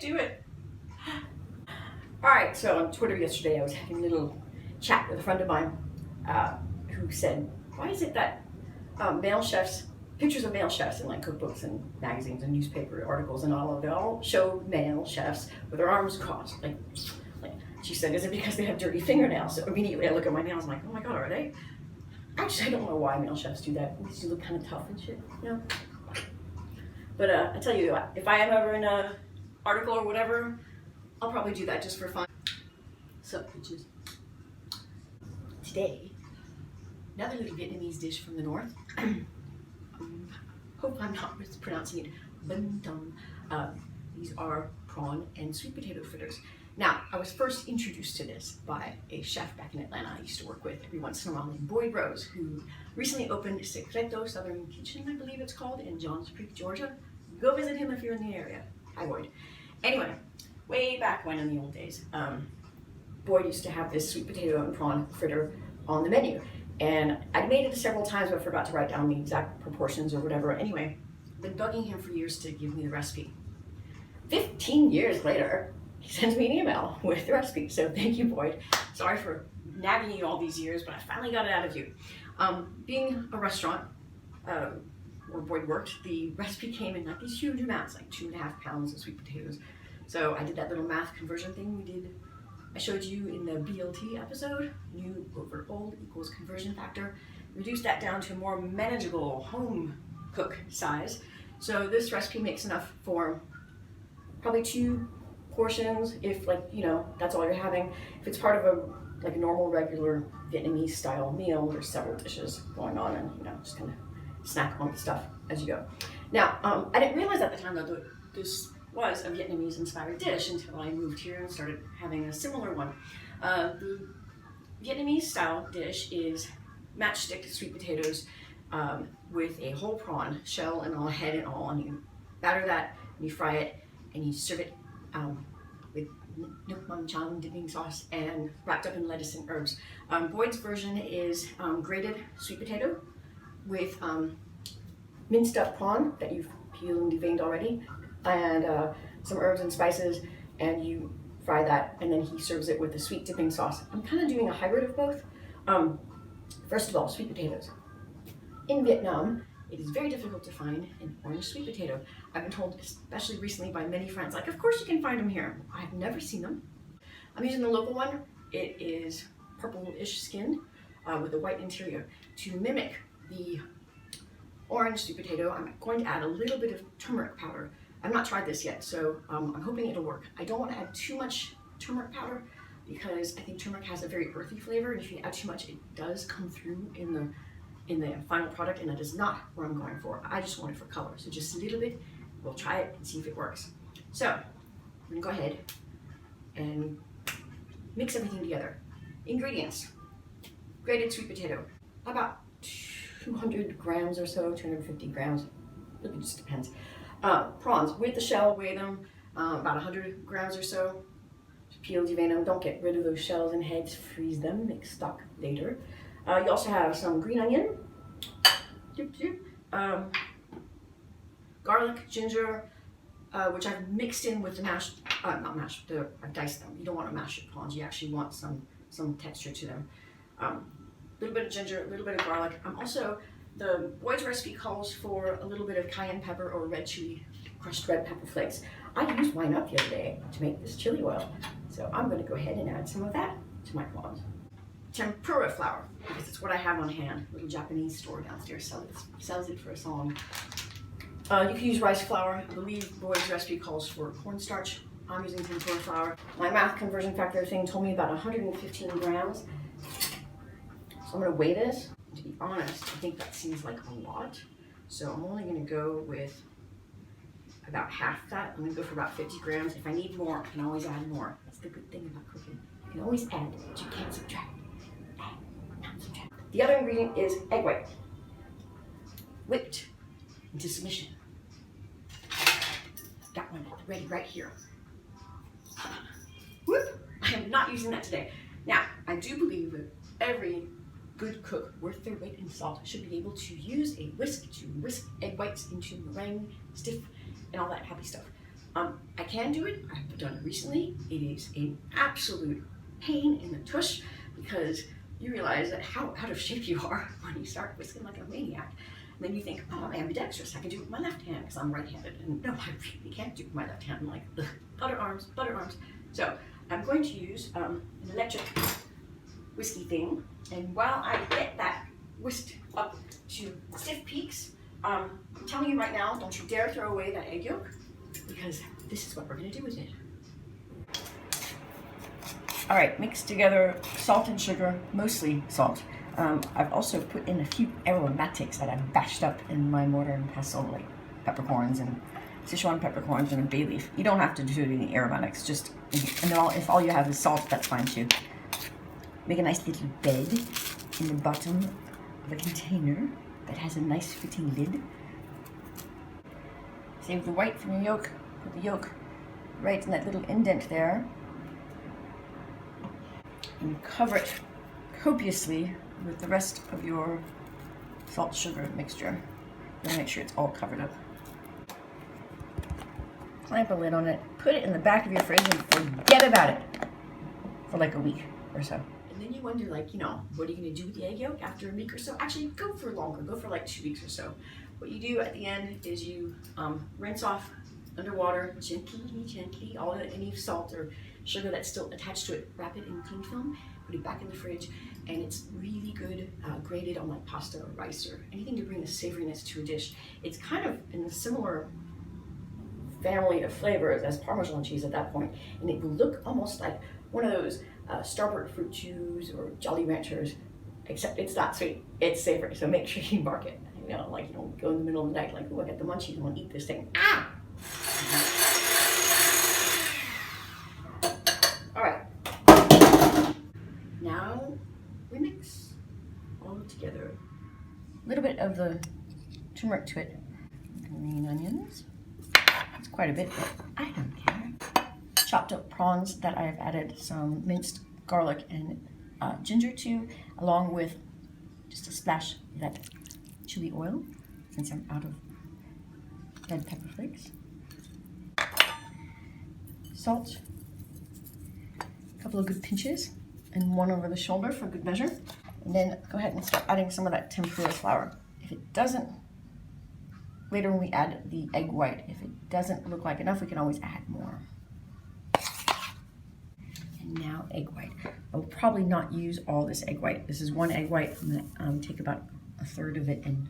do it. All right, so on Twitter yesterday, I was having a little chat with a friend of mine who said, why is it that male chefs, pictures of male chefs in like cookbooks and magazines and newspaper articles and all of them all show male chefs with their arms crossed? Like she said, is it because they have dirty fingernails? So immediately I look at my nails, I'm like, oh my God, are they? Actually, I don't know why male chefs do that. These look kind of tough and shit, you know? But I tell you, if I am ever in an article or whatever, I'll probably do that just for fun. Sup, bitches? Today, another little Vietnamese dish from the north. Hope I'm not mispronouncing it. Bánh tông. These are prawn and sweet potato fritters. Now, I was first introduced to this by a chef back in Atlanta I used to work with every once in a while named Boyd Rose, who recently opened Secreto Southern Kitchen, I believe it's called, in Johns Creek, Georgia. Go visit him if you're in the area. Hi, Boyd. Anyway, way back when in the old days, Boyd used to have this sweet potato and prawn fritter on the menu. And I'd made it several times, but I forgot to write down the exact proportions or whatever. Anyway, been bugging him for years to give me the recipe. 15 years later, he sends me an email with the recipe. So thank you, Boyd. Sorry for nagging you all these years, but I finally got it out of you. Being a restaurant where Boyd worked, the recipe came in like these huge amounts, like 2.5 pounds of sweet potatoes. So I did that little math conversion thing I showed you in the BLT episode, new over old equals conversion factor. Reduced that down to a more manageable home cook size. So this recipe makes enough for probably 2 portions, if like, you know, that's all you're having. If it's part of a normal, regular Vietnamese style meal, there's several dishes going on and, you know, just kind of snack on the stuff as you go. Now, I didn't realize at the time that this was a Vietnamese inspired dish until I moved here and started having a similar one. The Vietnamese style dish is matchstick sweet potatoes with a whole prawn, shell and all, head and all, and you batter that, and you fry it, and you serve it with nước, dipping sauce, and wrapped up in lettuce and herbs. Boyd's version is grated sweet potato with minced up prawn that you've peeled and deveined already, and some herbs and spices, and you fry that, and then he serves it with a sweet dipping sauce. I'm kind of doing a hybrid of both. First of all, sweet potatoes. In Vietnam, it is very difficult to find an orange sweet potato. I've been told, especially recently by many friends, like, of course you can find them here. I've never seen them. I'm using the local one. It is purple-ish skinned with a white interior. To mimic the orange sweet potato, I'm going to add a little bit of turmeric powder. I've not tried this yet, so I'm hoping it'll work. I don't want to add too much turmeric powder because I think turmeric has a very earthy flavor, and if you add too much, it does come through in the final product, and that is not what I'm going for. I just want it for color, so just a little bit. We'll try it and see if it works. So I'm gonna go ahead and mix everything together. Ingredients: grated sweet potato, about 200 grams or so, 250 grams. It just depends. Prawns with the shell, weigh them about 100 grams or so. Peel, devein them. Don't get rid of those shells and heads. Freeze them. Make stock later. You also have some green onion, garlic, ginger, which I've mixed in with the I've diced them. You don't want to mash your prawns. You actually want some texture to them. A little bit of ginger, a little bit of garlic. The Boyd's recipe calls for a little bit of cayenne pepper or red chili, crushed red pepper flakes. I used mine up the other day to make this chili oil, so I'm going to go ahead and add some of that to my prawns. Tempura flour, because it's what I have on hand. A little Japanese store downstairs sells it for a song. You can use rice flour. I believe Boyd's recipe calls for cornstarch. I'm using tempura flour. My math conversion factor thing told me about 115 grams. So I'm going to weigh this. To be honest, I think that seems like a lot. So I'm only going to go with about half that. I'm going to go for about 50 grams. If I need more, I can always add more. That's the good thing about cooking. You can always add, but you can't subtract. The other ingredient is egg white, whipped into submission. Got one ready right here. Whoop! I am not using that today. Now, I do believe that every good cook worth their weight in salt should be able to use a whisk to whisk egg whites into meringue, stiff, and all that happy stuff. I can do it. I've done it recently. It is an absolute pain in the tush because you realize that how out of shape you are when you start whisking like a maniac. And then you think, oh, I'm ambidextrous. I can do it with my left hand because I'm right-handed. And no, I really can't do it with my left hand. I'm like, ugh, butter arms, butter arms. So I'm going to use an electric whiskey thing. And while I get that whisked up to stiff peaks, I'm telling you right now, don't you dare throw away that egg yolk because this is what we're going to do with it. All right, mix together salt and sugar, mostly salt. I've also put in a few aromatics that I've bashed up in my mortar and pestle, like peppercorns and Sichuan peppercorns and a bay leaf. You don't have to do any aromatics, just, and if all you have is salt, that's fine too. Make a nice little bed in the bottom of a container that has a nice fitting lid. Save the white from the yolk, put the yolk right in that little indent there. And cover it copiously with the rest of your salt sugar mixture. You want to make sure it's all covered up. Clamp a lid on it, put it in the back of your fridge and forget about it for like a week or so. And then you wonder, like, you know, what are you going to do with the egg yolk after a week or so? Actually, go for longer, go for like 2 weeks or so. What you do at the end is you rinse off underwater, gently, all any salt or sugar that's still attached to it, wrap it in cling film, put it back in the fridge, and it's really good grated on like pasta or rice or anything to bring a savoriness to a dish. It's kind of in a similar family of flavors as Parmesan cheese at that point, and it will look almost like one of those Starburst fruit chews or Jolly Ranchers, except it's not sweet, it's savory, so make sure you mark it. You know, like, you don't go in the middle of the night like, oh, I got the munchies, I want to eat this thing. Ah! All right. Now we mix all together. A little bit of the turmeric to it. Green onions. It's quite a bit, but I don't care. Chopped up prawns that I've added some minced garlic and ginger to, along with just a splash of that chili oil and some out of red pepper flakes. Salt, a couple of good pinches, and one over the shoulder for good measure. And then go ahead and start adding some of that tempura flour. If it doesn't, later when we add the egg white, if it doesn't look like enough, we can always add more. And now egg white. I will probably not use all this egg white. This is one egg white. I'm going to take about a third of it and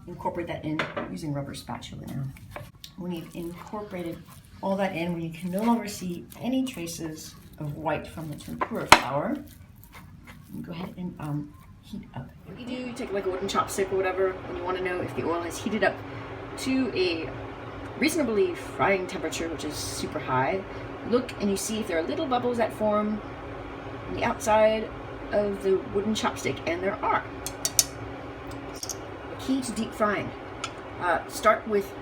incorporate that in using rubber spatula now. When you've incorporated all that in, when you can no longer see any traces of white from the tempura flour, you go ahead and heat up. What you do, you take like a wooden chopstick or whatever, and you want to know if the oil is heated up to a reasonably frying temperature, which is super high. Look and you see if there are little bubbles that form on the outside of the wooden chopstick, and there are. Key to deep frying. Start with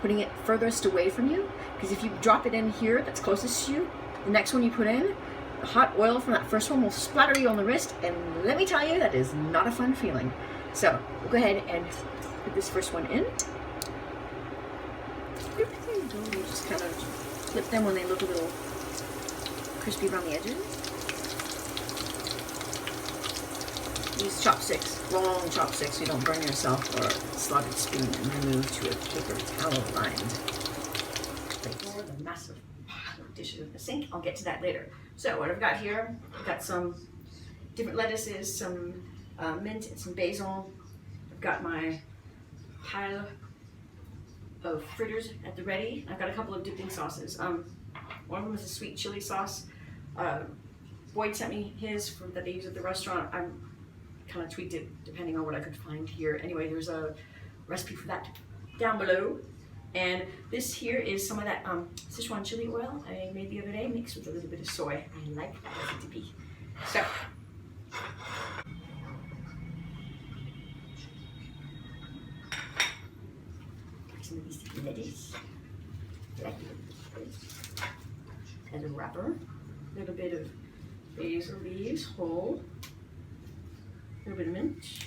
putting it furthest away from you, because if you drop it in here that's closest to you, the next one you put in, the hot oil from that first one will splatter you on the wrist, and let me tell you, that is not a fun feeling. So we'll go ahead and put this first one in. There you go. We'll just kind of flip them when they look a little crispy around the edges. Use chopsticks, long chopsticks, so you don't burn yourself, or a slotted spoon, and remove to a paper towel lined plate. Or the massive pile of dishes in the sink. I'll get to that later. So what I've got here, I've got some different lettuces, some mint and some basil. I've got my pile of fritters at the ready. I've got a couple of dipping sauces. One of them is a sweet chili sauce. Boyd sent me his that they use at the restaurant. I'm kind of tweaked it depending on what I could find here. Anyway, there's a recipe for that down below. And this here is some of that Sichuan chili oil I made the other day, mixed with a little bit of soy. I like that as a dippy. So, some of these lettuce, as a wrapper, a little bit of basil leaves, whole, a little bit of mint,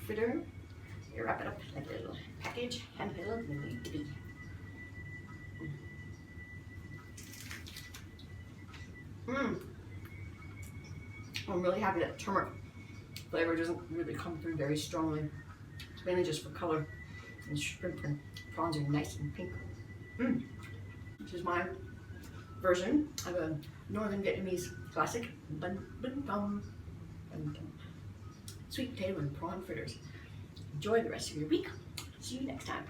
fritter, You wrap it up like a little package, and a little mini bitty. I'm really happy that turmeric flavor doesn't really come through very strongly. It's mainly just for color. And shrimp and prawns are nice and pink. This is my version of a Northern Vietnamese classic bánh tom, sweet potato and prawn fritters. Enjoy the rest of your week. See you next time.